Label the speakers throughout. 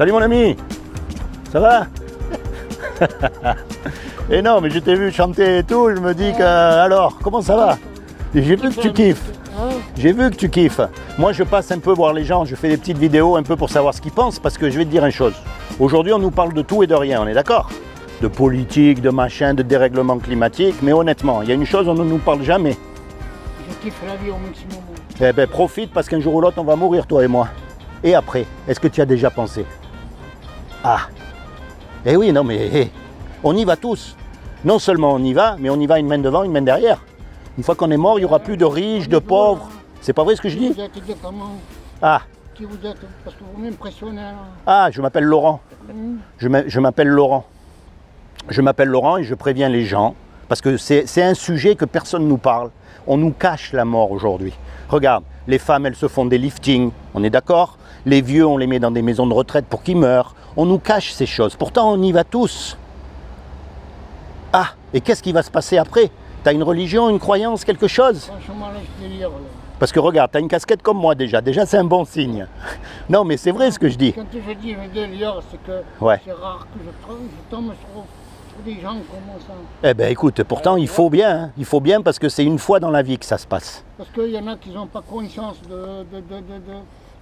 Speaker 1: Salut mon ami. Ça va? Et non, mais je t'ai vu chanter et tout, je me dis que... Alors, comment ça va? J'ai vu que tu kiffes. J'ai vu que tu kiffes. Moi, je passe un peu voir les gens, je fais des petites vidéos un peu pour savoir ce qu'ils pensent, parce que je vais te dire une chose. Aujourd'hui, on nous parle de tout et de rien, on est d'accord? De politique, de machin, de dérèglement climatique, mais honnêtement, il y a une chose, on ne nous parle jamais.
Speaker 2: Je kiffe la vie au maximum.
Speaker 1: Eh ben, profite, parce qu'un jour ou l'autre, on va mourir, toi et moi. Et après, est-ce que tu as déjà pensé? Ah, eh oui, non mais on y va tous. Non seulement on y va, mais on y va une main devant, une main derrière. Une fois qu'on est mort, il n'y aura plus de riches, de pauvres. C'est pas vrai ce que je dis?
Speaker 2: Vous êtes exactement
Speaker 1: Ah,
Speaker 2: qui vous êtes, parce que vous m'impressionnez.
Speaker 1: ah, je m'appelle Laurent. Je m'appelle Laurent. Je m'appelle Laurent et je préviens les gens, parce que c'est un sujet que personne ne nous parle. On nous cache la mort aujourd'hui. Regarde, les femmes, elles se font des liftings, on est d'accord? Les vieux, on les met dans des maisons de retraite pour qu'ils meurent. On nous cache ces choses. Pourtant, on y va tous. Ah, et qu'est-ce qui va se passer après? T'as une religion, une croyance, quelque chose?
Speaker 2: Franchement, là, je délire. Là.
Speaker 1: Parce que regarde, t'as une casquette comme moi déjà. Déjà, c'est un bon signe. Non, mais c'est vrai ce que je dis.
Speaker 2: Quand je dis je délire, c'est que
Speaker 1: Ouais.
Speaker 2: c'est rare que je tombe sur des gens comme ça.
Speaker 1: Eh bien, écoute, pourtant, il faut bien. Hein. Il faut bien parce que c'est une fois dans la vie que ça se passe.
Speaker 2: Parce qu'il y en a qui n'ont pas conscience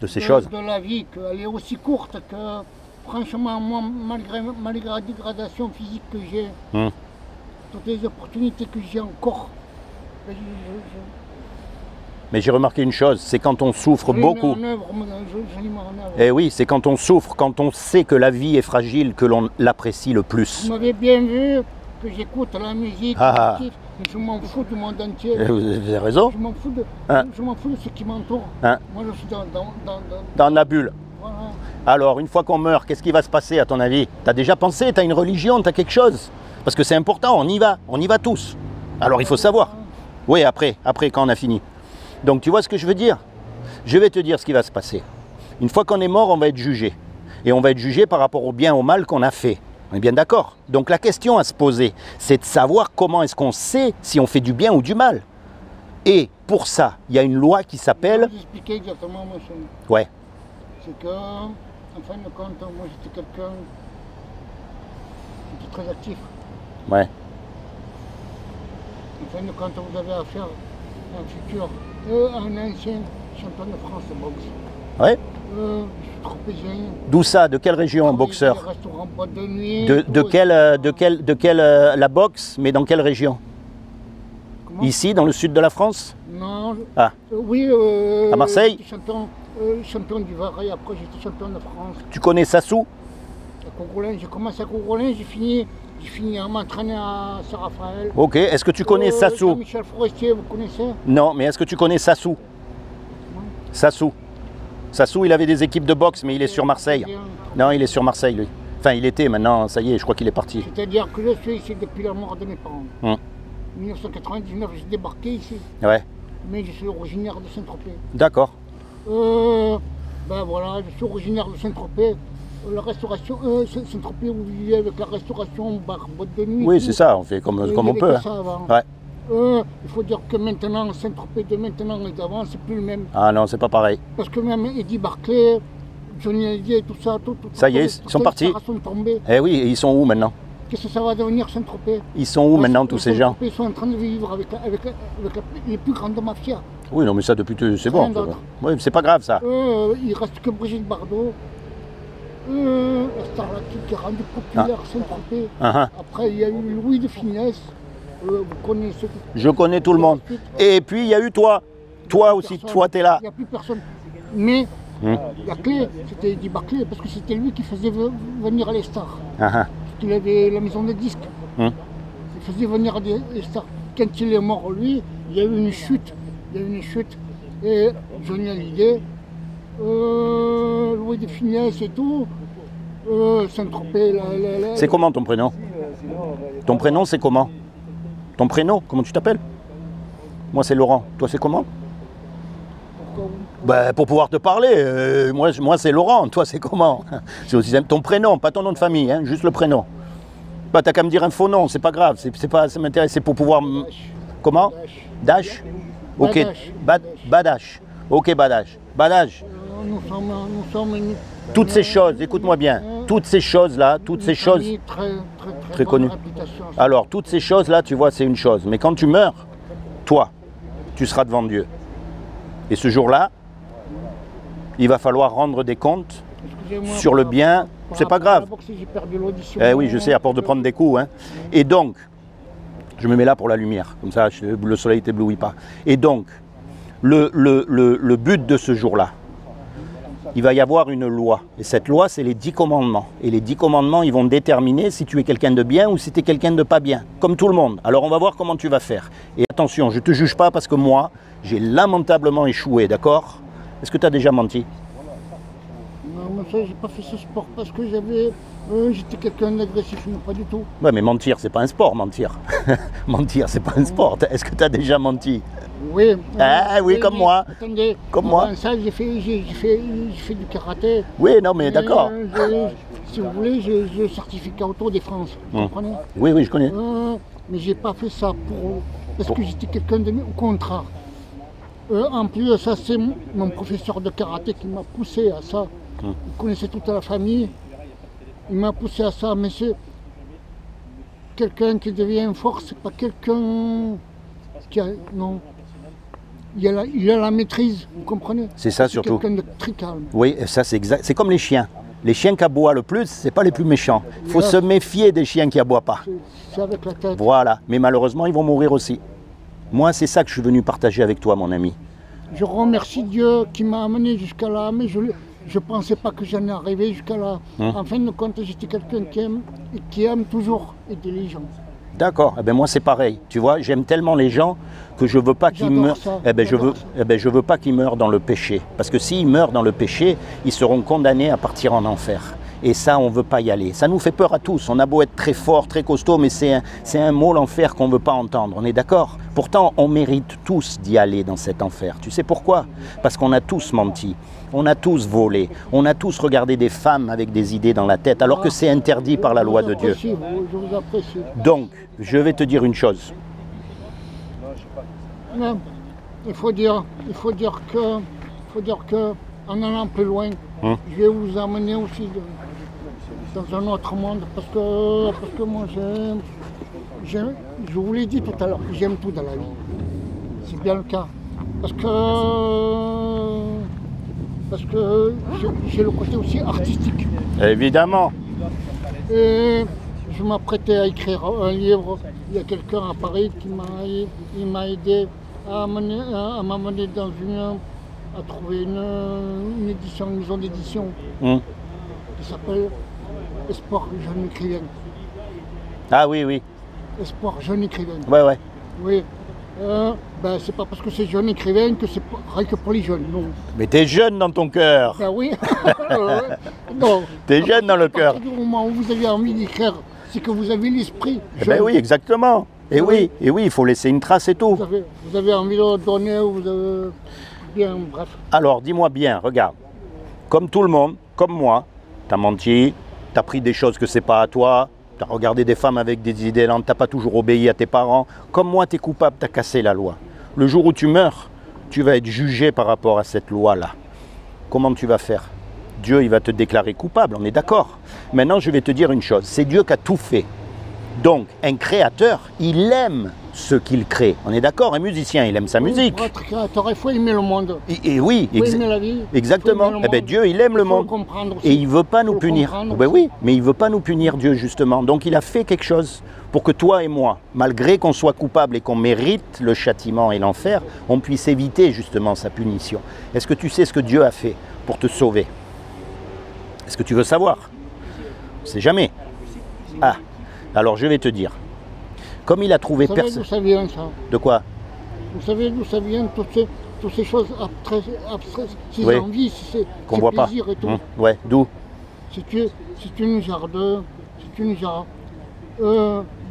Speaker 1: De ces choses.
Speaker 2: De la vie, qu'elle est aussi courte que, franchement, moi, malgré la dégradation physique que j'ai, toutes les opportunités que j'ai encore,
Speaker 1: Mais j'ai remarqué une chose, c'est quand on souffre beaucoup. Eh oui, c'est quand on souffre, quand on sait que la vie est fragile, que l'on l'apprécie le plus.
Speaker 2: Vous m'avez bien vu que j'écoute la musique, je m'en fous du monde entier.
Speaker 1: Vous avez raison.
Speaker 2: Je m'en fous de ce qui m'entoure. Moi, je suis
Speaker 1: dans la bulle.
Speaker 2: Voilà.
Speaker 1: Alors, une fois qu'on meurt, qu'est-ce qui va se passer à ton avis? T'as déjà pensé? T'as une religion? T'as quelque chose? Parce que c'est important, on y va tous. Alors, il faut savoir. Oui, après, quand on a fini. Donc, tu vois ce que je veux dire? Je vais te dire ce qui va se passer. Une fois qu'on est mort, on va être jugé. Et on va être jugé par rapport au bien, au mal qu'on a fait. On est bien d'accord? Donc la question à se poser, c'est de savoir comment est-ce qu'on sait si on fait du bien ou du mal. Et pour ça, il y a une loi qui s'appelle...
Speaker 2: Je vais vous expliquer exactement, monsieur.
Speaker 1: Ouais.
Speaker 2: C'est que, en fin de compte, moi j'étais quelqu'un qui était très actif.
Speaker 1: Ouais.
Speaker 2: En fin de compte, vous avez affaire à un futur, un ancien champion de France de boxe.
Speaker 1: Ouais.
Speaker 2: Je suis tropézien.
Speaker 1: D'où ça? De quelle région un boxeur?
Speaker 2: Restaurant, boîte de nuit.
Speaker 1: De quelle la boxe, mais dans quelle région?
Speaker 2: Comment?
Speaker 1: Ici, dans le sud de la France?
Speaker 2: Non.
Speaker 1: Ah.
Speaker 2: Oui.
Speaker 1: À Marseille?
Speaker 2: Champion du Var et après j'étais champion de France.
Speaker 1: Tu connais Sassou?
Speaker 2: À Courgolin, j'ai commencé à Courgolin, j'ai fini à m'entraîner à Saint-Raphaël.
Speaker 1: Ok, est-ce que tu connais Sassou?
Speaker 2: Michel Forestier, vous connaissez?
Speaker 1: Non, mais est-ce que tu connais Sassou? Sassou. Sassou, il avait des équipes de boxe, mais il est sur Marseille. Non, il est sur Marseille, lui. Enfin, il était, maintenant, ça y est, je crois qu'il est parti.
Speaker 2: C'est-à-dire que je suis ici depuis la mort de mes parents. En 1999, j'ai débarqué ici. Ouais. Mais je suis originaire de Saint-Tropez.
Speaker 1: D'accord.
Speaker 2: Ben voilà, je suis originaire de Saint-Tropez. La restauration, Saint-Tropez, vous vivez avec la restauration, bar, boîte de nuit.
Speaker 1: Oui, c'est ça, on fait comme on peut.
Speaker 2: Ça avant.
Speaker 1: Ouais.
Speaker 2: Il faut dire que maintenant, Saint-Tropez de maintenant et d'avant, c'est plus le même.
Speaker 1: Ah non, c'est pas pareil.
Speaker 2: Parce que même Eddie Barclay, Johnny Hallyday, tout ça,
Speaker 1: ça y est, ils sont partis.
Speaker 2: Sont tombés.
Speaker 1: Eh oui, et ils sont où maintenant?
Speaker 2: Qu'est-ce que ça va devenir Saint-Tropez?
Speaker 1: Ils sont où maintenant tous ces gens?
Speaker 2: Ils sont en train de vivre avec les plus grandes mafias.
Speaker 1: Oui, non, mais ça depuis, c'est bon. Oui, c'est pas grave ça.
Speaker 2: Il reste que Brigitte Bardot. La star qui est rendue populaire Saint-Tropez. Après, il y a eu Louis de Funès. Vous connaissez.
Speaker 1: Je connais tout le monde. Et puis, il y a eu toi. Toi aussi, toi, t'es là.
Speaker 2: Il n'y a plus personne. Mais la clé, c'était Eddie Barclay, parce que c'était lui qui faisait venir les stars. Il avait la maison de disques. Il faisait venir les stars. Quand il est mort, lui, il y a eu une chute. Et Johnny Hallyday, Louis de Funès et tout, Saint-Tropez.
Speaker 1: C'est comment ton prénom? Ton prénom, c'est comment? Ton prénom, comment tu t'appelles? Moi, c'est Laurent. Toi, c'est comment? Bah, pour pouvoir te parler, moi c'est Laurent. Toi, c'est comment? C'est aussi ton prénom, pas ton nom de famille, hein, juste le prénom. Bah, t'as qu'à me dire un faux nom, c'est pas grave. Ça m'intéresse, c'est pour pouvoir... Comment? Dash. Ok. Badash. Ok, Badash. Badash.
Speaker 2: nous sommes
Speaker 1: toutes ces choses, écoute-moi bien, toutes ces choses-là, toutes ces choses très connues. Alors, toutes ces choses-là, tu vois, c'est une chose. Mais quand tu meurs, toi, tu seras devant Dieu. Et ce jour-là, il va falloir rendre des comptes sur le bien. C'est pas grave. Eh oui, je sais, à force de prendre des coups. Hein. Et donc, je me mets là pour la lumière, comme ça le soleil ne t'éblouit pas. Et donc, le but de ce jour-là, il va y avoir une loi. Et cette loi, c'est les 10 commandements. Et les 10 commandements, ils vont déterminer si tu es quelqu'un de bien ou si tu es quelqu'un de pas bien. Comme tout le monde. Alors, on va voir comment tu vas faire. Et attention, je ne te juge pas parce que moi, j'ai lamentablement échoué, d'accord? Est-ce que tu as déjà menti?
Speaker 2: Non, mais ça, j'ai pas fait ce sport parce que j'étais quelqu'un d'agressif, non, pas du tout.
Speaker 1: Ouais, mais mentir, c'est pas un sport, mentir. Mentir, c'est pas un sport. Est-ce que tu as déjà menti?
Speaker 2: Oui.
Speaker 1: Oui, comme moi.
Speaker 2: Attendez,
Speaker 1: comme moi.
Speaker 2: Ça, j'ai fait du karaté.
Speaker 1: Oui, non, mais d'accord.
Speaker 2: Si vous voulez, j'ai le certificat Auto de France. Vous comprenez?
Speaker 1: Oui, oui, je connais.
Speaker 2: Mais j'ai pas fait ça parce que j'étais quelqu'un de mieux, au contraire. En plus de ça, c'est mon professeur de karaté qui m'a poussé à ça. Il connaissait toute la famille. Il m'a poussé à ça, mais c'est quelqu'un qui devient fort, c'est pas quelqu'un qui a. Non. Il a la maîtrise, vous comprenez?
Speaker 1: C'est ça surtout.
Speaker 2: Quelqu'un de très calme.
Speaker 1: Oui, ça c'est exact. C'est comme les chiens. Les chiens qui aboient le plus, c'est pas les plus méchants. Il faut se méfier des chiens qui aboient pas.
Speaker 2: C'est avec la tête.
Speaker 1: Voilà. Mais malheureusement, ils vont mourir aussi. Moi, c'est ça que je suis venu partager avec toi, mon ami.
Speaker 2: Je remercie Dieu qui m'a amené jusqu'à là, mais je ne pensais pas que j'en arrivé jusqu'à là. En fin de compte, j'étais quelqu'un qui aime toujours aider les gens.
Speaker 1: D'accord. Eh ben moi, c'est pareil. Tu vois, j'aime tellement les gens que je veux pas qu'ils meurent. Je veux pas qu'ils meurent dans le péché. Parce que s'ils meurent dans le péché, ils seront condamnés à partir en enfer. Et ça, on ne veut pas y aller. Ça nous fait peur à tous. On a beau être très fort, très costaud, mais c'est un mot, l'enfer, qu'on ne veut pas entendre. On est d'accord? Pourtant, on mérite tous d'y aller dans cet enfer. Tu sais pourquoi? Parce qu'on a tous menti. On a tous volé. On a tous regardé des femmes avec des idées dans la tête, alors que c'est interdit par la loi de Dieu.
Speaker 2: Je vous apprécie.
Speaker 1: Donc, je vais te dire une chose.
Speaker 2: Non, il faut dire que en allant plus loin, je vais vous amener aussi dans un autre monde, parce que moi, je vous l'ai dit tout à l'heure, j'aime tout dans la vie. C'est bien le cas. Parce que j'ai le côté aussi artistique.
Speaker 1: Évidemment.
Speaker 2: Et je m'apprêtais à écrire un livre. Il y a quelqu'un à Paris qui m'a aidé à m'amener à trouver une édition, une maison d'édition qui s'appelle Espoir Jeune Écrivain.
Speaker 1: Ah oui, oui.
Speaker 2: Espoir Jeune Écrivain.
Speaker 1: Ouais, ouais.
Speaker 2: Oui. C'est pas parce que c'est jeune écrivain que c'est rien que pour les jeunes, non.
Speaker 1: Mais t'es jeune dans ton cœur.
Speaker 2: Ben oui. Non.
Speaker 1: T'es jeune dans le cœur.
Speaker 2: À partir du moment où vous avez envie d'écrire, c'est que vous avez l'esprit jeune.
Speaker 1: Ben oui, exactement. Et oui, il faut laisser une trace et tout.
Speaker 2: Vous avez envie de donner, vous avez... Bien, bref.
Speaker 1: Alors, dis-moi bien, regarde. Comme tout le monde, comme moi, t'as menti, t'as pris des choses que c'est pas à toi, t'as regardé des femmes avec des idées lentes, t'as pas toujours obéi à tes parents. Comme moi, t'es coupable, t'as cassé la loi. Le jour où tu meurs, tu vas être jugé par rapport à cette loi-là. Comment tu vas faire? Dieu, il va te déclarer coupable, on est d'accord. Maintenant, je vais te dire une chose, c'est Dieu qui a tout fait. Donc, un créateur, il aime ce qu'il crée. On est d'accord, un musicien, il aime sa musique.
Speaker 2: Pour être créateur, il faut aimer le monde.
Speaker 1: Et oui,
Speaker 2: il faut aimer la vie.
Speaker 1: Exactement. Eh ben, Dieu, il aime le monde. Et il ne veut pas nous punir. Ben oui, mais il ne veut pas nous punir, Dieu, justement. Donc, il a fait quelque chose pour que toi et moi, malgré qu'on soit coupable et qu'on mérite le châtiment et l'enfer, on puisse éviter justement sa punition. Est-ce que tu sais ce que Dieu a fait pour te sauver? Est-ce que tu veux savoir? On ne sait jamais. Ah, alors je vais te dire. Comme il a trouvé personne.
Speaker 2: Vous savez d'où ça vient, ça?
Speaker 1: De quoi?
Speaker 2: Vous savez d'où ça vient, toutes ces choses abstraites, ces envies, ces plaisirs et tout.
Speaker 1: Ouais, d'où?
Speaker 2: C'est une genre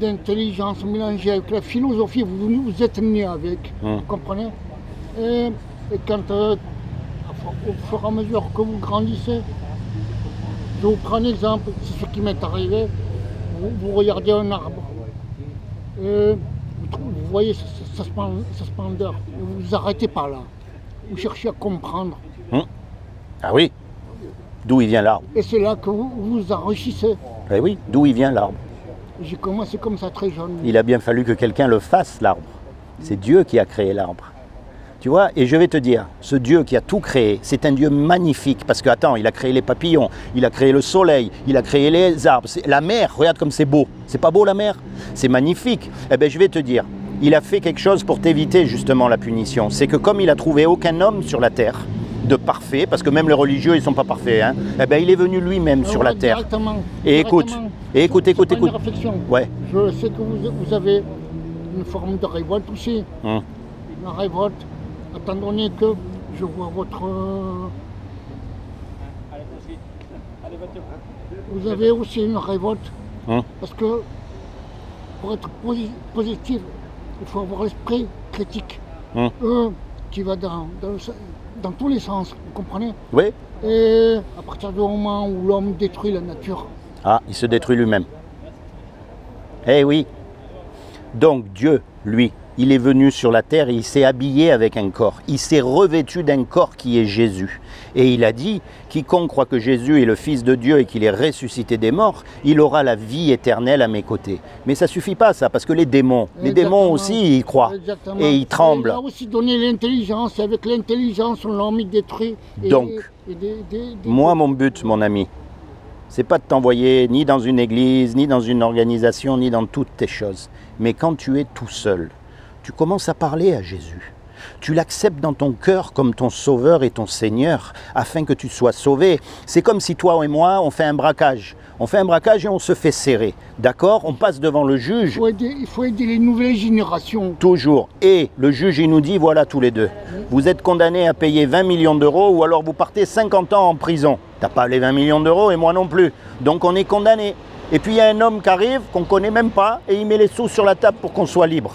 Speaker 2: d'intelligence mélangée avec la philosophie, vous êtes né avec, vous comprenez? Et quand, au fur et à mesure que vous grandissez, je vous prends un exemple, c'est ce qui m'est arrivé, vous regardez un arbre, et vous voyez sa splendeur, vous vous arrêtez pas là, vous cherchez à comprendre.
Speaker 1: Ah oui. D'où il vient l'arbre?
Speaker 2: Et c'est là que vous vous enrichissez.
Speaker 1: Eh oui, d'où il vient l'arbre?
Speaker 2: J'ai commencé comme ça très jeune.
Speaker 1: Il a bien fallu que quelqu'un le fasse, l'arbre. C'est Dieu qui a créé l'arbre. Tu vois, et je vais te dire, ce Dieu qui a tout créé, c'est un Dieu magnifique. Parce que, attends, il a créé les papillons, il a créé le soleil, il a créé les arbres. La mer, regarde comme c'est beau. C'est pas beau la mer? C'est magnifique. Eh bien, je vais te dire, il a fait quelque chose pour t'éviter justement la punition. C'est que comme il a trouvé aucun homme sur la terre de parfait, parce que même les religieux, ils ne sont pas parfaits, hein, eh bien, il est venu lui-même sur la terre. Et écoute, écoute.
Speaker 2: Une réflexion.
Speaker 1: Ouais.
Speaker 2: Je sais que vous avez une forme de révolte aussi. La révolte, étant donné que je vois votre... Vous avez aussi une révolte, parce que pour être positif, il faut avoir l'esprit critique, qui va dans tous les sens, vous comprenez?
Speaker 1: Oui.
Speaker 2: Et à partir du moment où l'homme détruit la nature...
Speaker 1: Ah, il se détruit lui-même. Eh oui. Donc Dieu, lui, il est venu sur la terre et il s'est habillé avec un corps. Il s'est revêtu d'un corps qui est Jésus. Et il a dit, quiconque croit que Jésus est le Fils de Dieu et qu'il est ressuscité des morts, il aura la vie éternelle à mes côtés. Mais ça ne suffit pas ça, parce que les démons aussi, ils croient.
Speaker 2: Exactement.
Speaker 1: Et ils tremblent.
Speaker 2: Il a aussi donné l'intelligence, et avec l'intelligence, l'homme il détruit.
Speaker 1: Donc, moi mon but, mon ami, c'est pas de t'envoyer ni dans une église, ni dans une organisation, ni dans toutes tes choses. Mais quand tu es tout seul, tu commences à parler à Jésus. Tu l'acceptes dans ton cœur comme ton sauveur et ton Seigneur, afin que tu sois sauvé. C'est comme si toi et moi, on fait un braquage. On fait un braquage et on se fait serrer. D'accord? On passe devant le juge.
Speaker 2: Il faut aider les nouvelles générations.
Speaker 1: Toujours. Et le juge, il nous dit, voilà tous les deux. Vous êtes condamnés à payer 20 millions d'euros ou alors vous partez 50 ans en prison. T'as pas les 20 millions d'euros et moi non plus. Donc on est condamnés. Et puis il y a un homme qui arrive, qu'on ne connaît même pas, et il met les sous sur la table pour qu'on soit libre.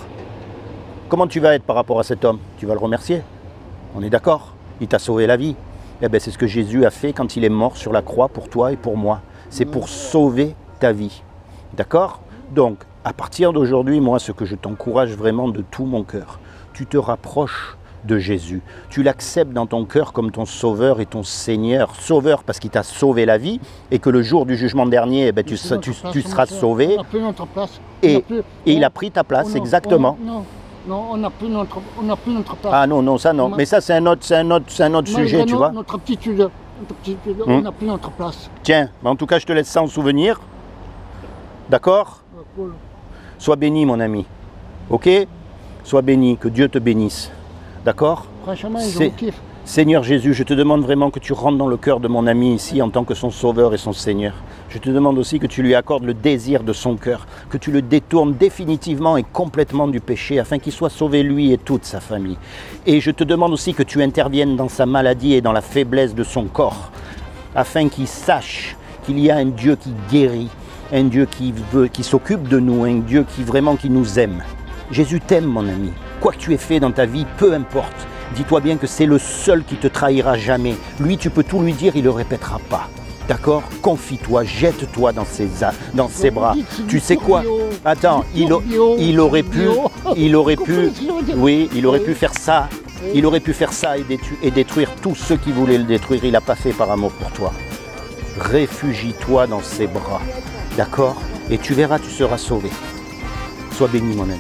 Speaker 1: Comment tu vas être par rapport à cet homme? Tu vas le remercier. On est d'accord? Il t'a sauvé la vie. Eh bien, c'est ce que Jésus a fait quand il est mort sur la croix pour toi et pour moi. C'est pour sauver ta vie. D'accord? Donc, à partir d'aujourd'hui, moi, ce que je t'encourage vraiment de tout mon cœur, tu te rapproches de Jésus. Tu l'acceptes dans ton cœur comme ton sauveur et ton Seigneur. Sauveur parce qu'il t'a sauvé la vie et que le jour du jugement dernier, eh bien, tu seras sauvé.
Speaker 2: On n'a plus notre place.
Speaker 1: Et il a pris ta place, exactement.
Speaker 2: Non, on n'a plus notre place.
Speaker 1: Ah non, ça non. Mais ça, c'est un autre sujet, tu vois.
Speaker 2: Notre aptitude, on n'a plus notre place.
Speaker 1: Tiens, en tout cas, je te laisse ça en souvenir. D'accord?
Speaker 2: Cool.
Speaker 1: Sois béni, mon ami. Ok? Sois béni, que Dieu te bénisse. D'accord?
Speaker 2: Franchement, je kiffe.
Speaker 1: Seigneur Jésus, je te demande vraiment que tu rentres dans le cœur de mon ami ici en tant que son sauveur et son Seigneur. Je te demande aussi que tu lui accordes le désir de son cœur, que tu le détournes définitivement et complètement du péché afin qu'il soit sauvé lui et toute sa famille. Et je te demande aussi que tu interviennes dans sa maladie et dans la faiblesse de son corps afin qu'il sache qu'il y a un Dieu qui guérit, un Dieu qui s'occupe de nous, un Dieu qui nous aime. Jésus t'aime, mon ami. Quoi que tu aies fait dans ta vie, peu importe. Dis-toi bien que c'est le seul qui te trahira jamais. Lui, tu peux tout lui dire, il ne le répétera pas. D'accord? Confie-toi, jette-toi dans ses bras. Tu sais quoi? Attends, il aurait pu faire ça. Il aurait pu faire ça et détruire tous ceux qui voulaient le détruire. Il n'a pas fait par amour pour toi. Réfugie-toi dans ses bras. D'accord? Et tu verras, tu seras sauvé. Sois béni, mon ami.